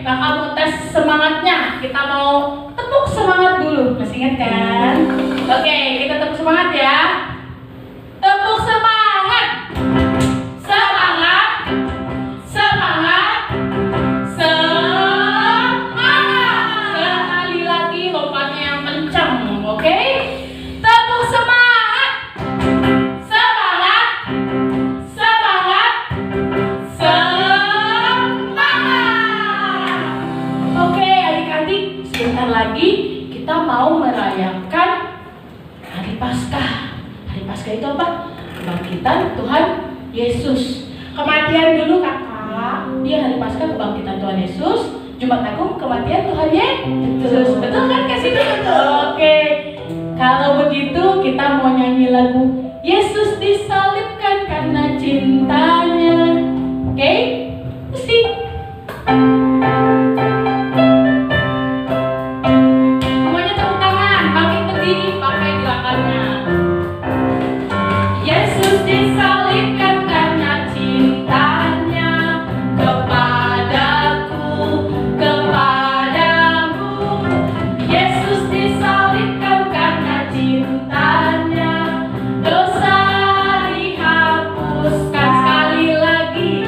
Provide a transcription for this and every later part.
Kakak mau tes semangatnya. Kita mau tepuk semangat dulu. Masih ingat kan? Oke, kita tepuk semangat ya. Tepuk semangat. Semangat. Semangat. Semangat. Sekali lagi lompatnya yang kencang, oke? Tepuk semangat. Semangat. Semangat. Semangat. Oke, adik-adik, sebentar lagi kita mau merayakan Hari Paskah. Hari Paskah itu apa? Kebangkitan Tuhan Yesus. Kematian dulu kakak, dia Hari Paskah kebangkitan Tuhan Yesus. Jumat Agung kematian Tuhan Yesus. Betul kan Kak Siti? Oke. Kalau begitu kita mau nyanyi lagu Yesus disalibkan karena cintanya. Oke? Musik. Semuanya tepuk tangan, pakai berdiri, pakai gerakannya. Yesus disalibkan karena cintanya kepadaku, kepadamu. Yesus disalibkan karena cintanya, dosa dihapuskan. Sekali lagi,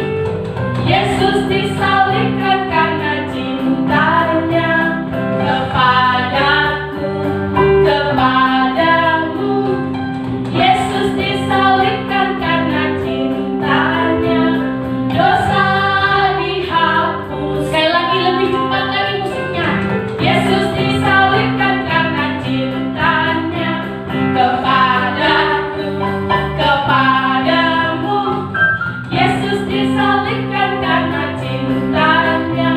Yesus disalibkan karena cintanya kepadaku, kepadamu. Yesus disalibkan karena cintanya, dosa dihapus. Sekali lagi, lebih cepat lagi musiknya. Yesus disalibkan karena cintanya kepadaku, kepadamu. Yesus disalibkan karena cintanya,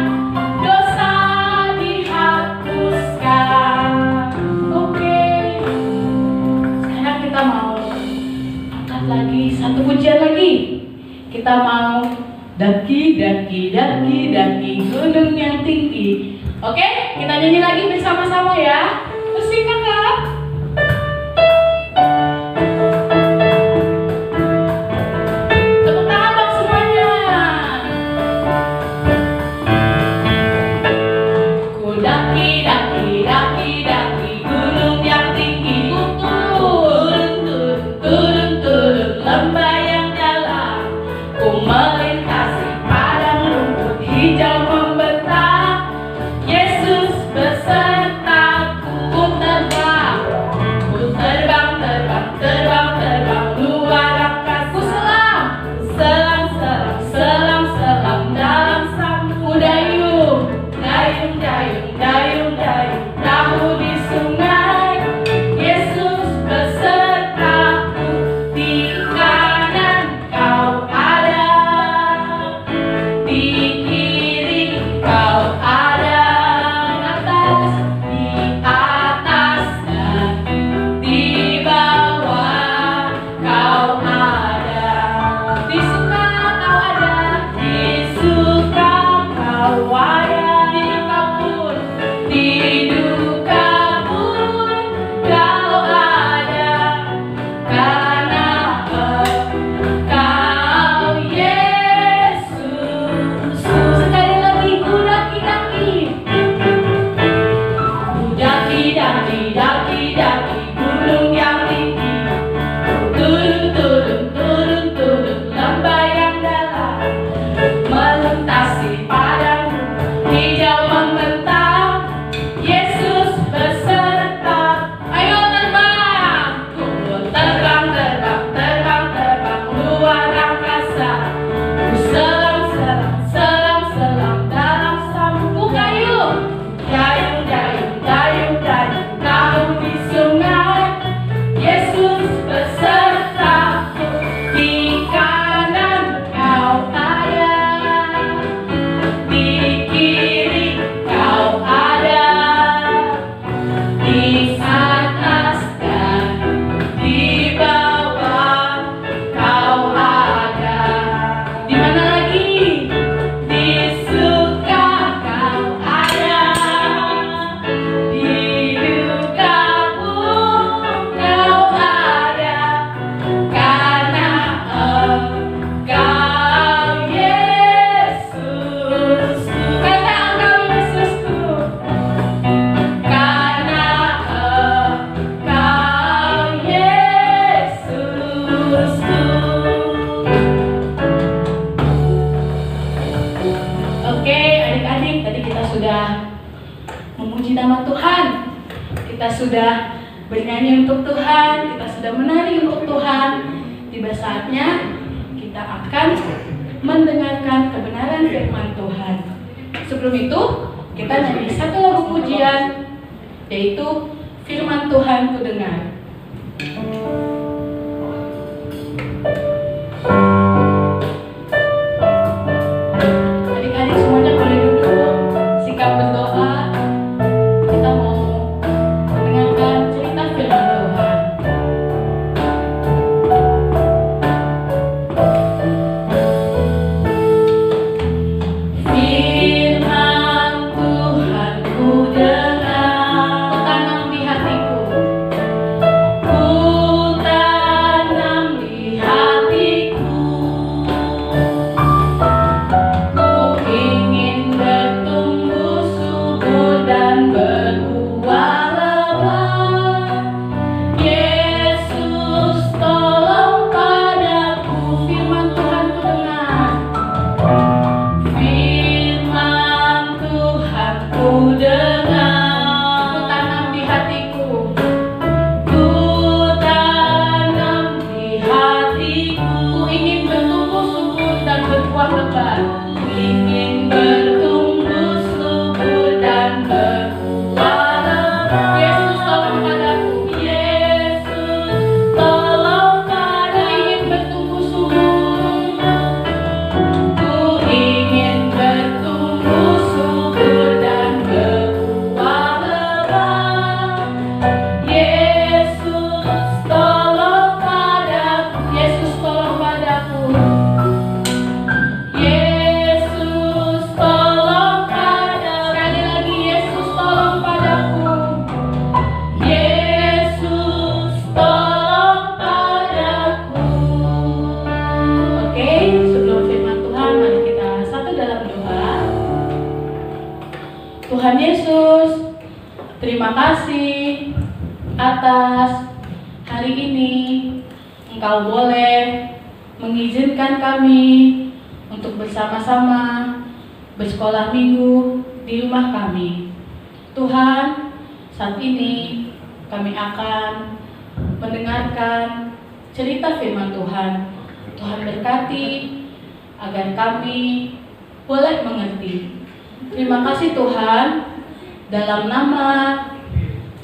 dosa dihapuskan. Oke. Sekarang kita mau angkat lagi satu pujian lagi. Kita mau daki, daki, daki, daki gunung yang tinggi. Oke, kita nyanyi lagi bersama-sama ya. Musik kakak. Tepuk tangan dong semuanya. Ku daki, daki, daki, daki gunung yang tinggi. Turun, turun, turun, turun lembah yang dalam. Ku melintasi padang rumput hijau membentang. Yesus besertaku. Oke, adik-adik, tadi kita sudah memuji nama Tuhan. Kita sudah bernyanyi untuk Tuhan, kita sudah menari untuk Tuhan. Tiba saatnya kita akan mendengarkan kebenaran firman Tuhan. Sebelum itu, kita nyanyi satu lagu pujian, yaitu Firman Tuhan Ku Dengar. Adik-adik semuanya boleh duduk, sikap berdoa. Kita mau mendengarkan cerita firman Tuhan. Firman Tuhan ku dengar, ku tanam di hatiku. Ku tanam di hatiku. Ku ingin bertumbuh subur dan berbuah lebat. Yesus tolong padaku, firman Tuhan ku dengar. Firman Tuhan ku dengar, ku tanam di hatiku. Ku tanam di hatiku. Ku ingin bertumbuh subur dan berbuah lebat. Ku ingin bertumbuh subur dan berbuah lebat. Yesus tolong padaku. Yesus tolong padaku. Ku ingin bertumbuh subur. Ku ingin bertumbuh subur dan berbuah lebat. Yesus tolong padaku. Yesus tolong padaku. Yesus tolong padaku. Sekali lagi, Yesus tolong padaku. Yesus tolong padaku. Oke, sebelum firman Tuhan, mari kita satu dalam doa. Tuhan Yesus, terima kasih atas hari ini. Engkau boleh mengizinkan kami untuk bersama-sama bersekolah minggu di rumah kami. Tuhan, saat ini kami akan mendengarkan cerita firman Tuhan. Tuhan berkati agar kami boleh mengerti. Terima kasih Tuhan. Dalam nama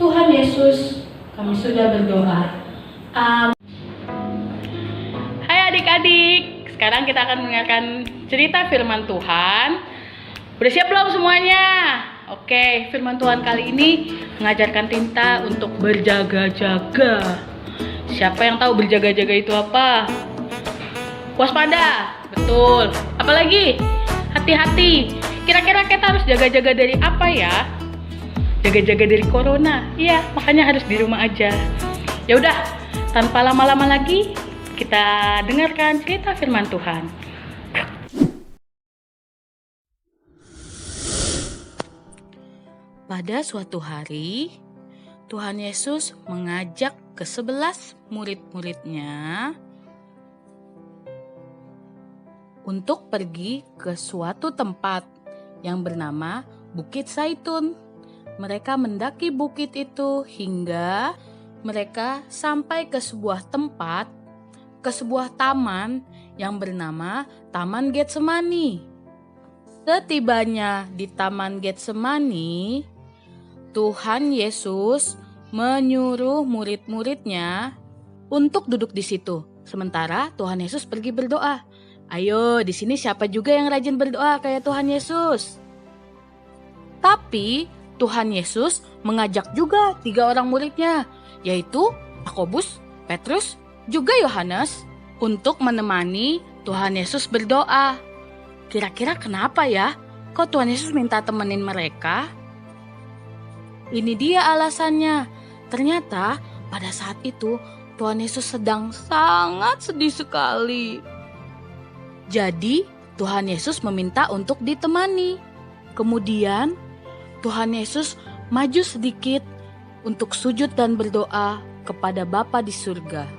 Tuhan Yesus kami sudah berdoa. Amin. Hai adik-adik, sekarang kita akan mendengarkan cerita firman Tuhan. Udah siap belum semuanya? Oke, firman Tuhan kali ini mengajarkan Tinta untuk berjaga-jaga. Siapa yang tahu berjaga-jaga itu apa? Waspada, betul. Apalagi? Hati-hati. Kira-kira kita harus jaga-jaga dari apa ya? Jaga-jaga dari corona. Iya, makanya harus di rumah aja. Ya udah, tanpa lama-lama lagi, kita dengarkan cerita firman Tuhan. Pada suatu hari, Tuhan Yesus mengajak ke-11 murid-muridnya untuk pergi ke suatu tempat yang bernama Bukit Zaitun. Mereka mendaki bukit itu hingga mereka sampai ke sebuah tempat, ke sebuah taman yang bernama Taman Getsemani. Setibanya di Taman Getsemani, Tuhan Yesus menyuruh murid-muridnya untuk duduk di situ. Sementara Tuhan Yesus pergi berdoa. Ayo, di sini siapa juga yang rajin berdoa kayak Tuhan Yesus? Tapi Tuhan Yesus mengajak juga 3 orang muridnya, yaitu Yakobus, Petrus, juga Yohanes, untuk menemani Tuhan Yesus berdoa. Kira-kira kenapa ya? Kok Tuhan Yesus minta temenin mereka? Ini dia alasannya. Ternyata pada saat itu Tuhan Yesus sedang sangat sedih sekali. Jadi Tuhan Yesus meminta untuk ditemani. Kemudian Tuhan Yesus maju sedikit untuk sujud dan berdoa kepada Bapa di surga.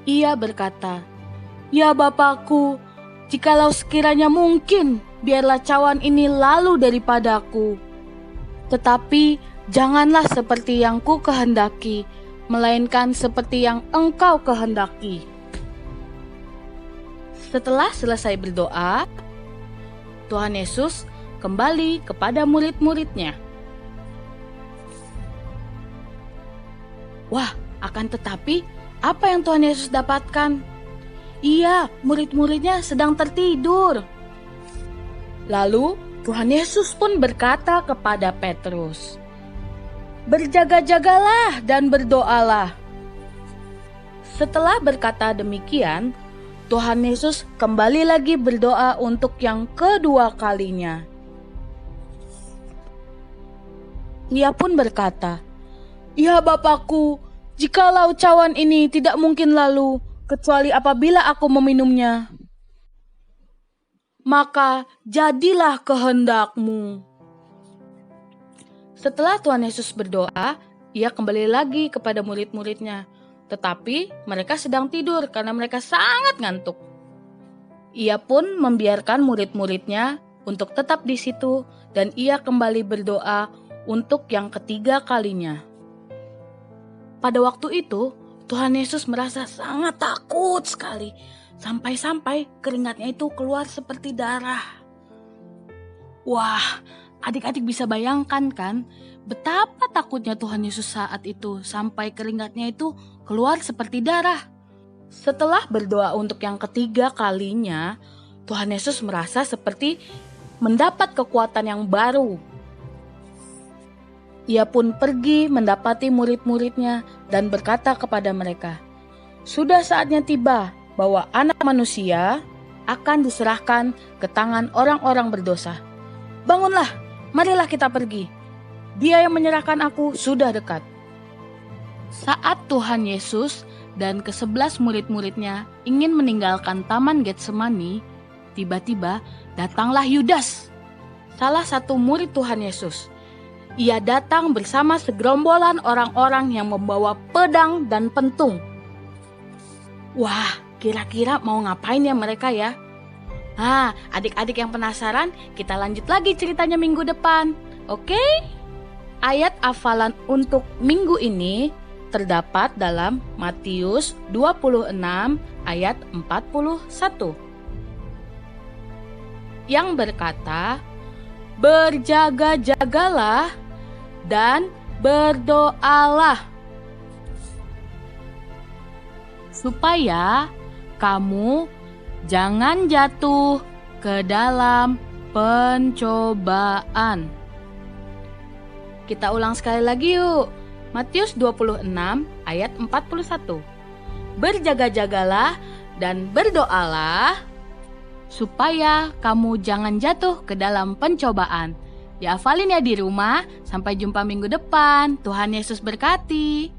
Ia berkata, "Ya Bapakku, jikalau sekiranya mungkin, biarlah cawan ini lalu daripadaku. Tetapi janganlah seperti yang ku kehendaki, melainkan seperti yang Engkau kehendaki." Setelah selesai berdoa, Tuhan Yesus kembali kepada murid-muridnya. Wah, akan tetapi apa yang Tuhan Yesus dapatkan? Iya, murid-muridnya sedang tertidur. Lalu Tuhan Yesus pun berkata kepada Petrus, "Berjaga-jagalah dan berdoalah." Setelah berkata demikian, Tuhan Yesus kembali lagi berdoa untuk yang kedua kalinya. Ia pun berkata, "Ya Bapakku, jikalau cawan ini tidak mungkin lalu, kecuali apabila aku meminumnya, maka jadilah kehendak-Mu." Setelah Tuhan Yesus berdoa, ia kembali lagi kepada murid-muridnya. Tetapi mereka sedang tidur karena mereka sangat ngantuk. Ia pun membiarkan murid-muridnya untuk tetap di situ dan ia kembali berdoa untuk yang ketiga kalinya. Pada waktu itu, Tuhan Yesus merasa sangat takut sekali. Sampai-sampai keringatnya itu keluar seperti darah. Wah, adik-adik bisa bayangkan kan betapa takutnya Tuhan Yesus saat itu sampai keringatnya itu keluar seperti darah. Setelah berdoa untuk yang ketiga kalinya, Tuhan Yesus merasa seperti mendapat kekuatan yang baru. Ia pun pergi mendapati murid-muridnya dan berkata kepada mereka, "Sudah saatnya tiba bahwa Anak Manusia akan diserahkan ke tangan orang-orang berdosa. Bangunlah, marilah kita pergi. Dia yang menyerahkan aku sudah dekat." Saat Tuhan Yesus dan ke-11 murid-muridnya ingin meninggalkan Taman Getsemani, tiba-tiba datanglah Yudas, salah satu murid Tuhan Yesus. Ia datang bersama segerombolan orang-orang yang membawa pedang dan pentung. Wah, kira-kira mau ngapain ya mereka ya? Adik-adik yang penasaran, kita lanjut lagi ceritanya minggu depan. Oke? Ayat hafalan untuk minggu ini terdapat dalam Matius 26 ayat 41 yang berkata, "Berjaga-jagalah dan berdoalah supaya kamu jangan jatuh ke dalam pencobaan." Kita ulang sekali lagi yuk. Matius 26 ayat 41. "Berjaga-jagalah dan berdoalah supaya kamu jangan jatuh ke dalam pencobaan." Dihafalin ya di rumah. Sampai jumpa minggu depan. Tuhan Yesus berkati.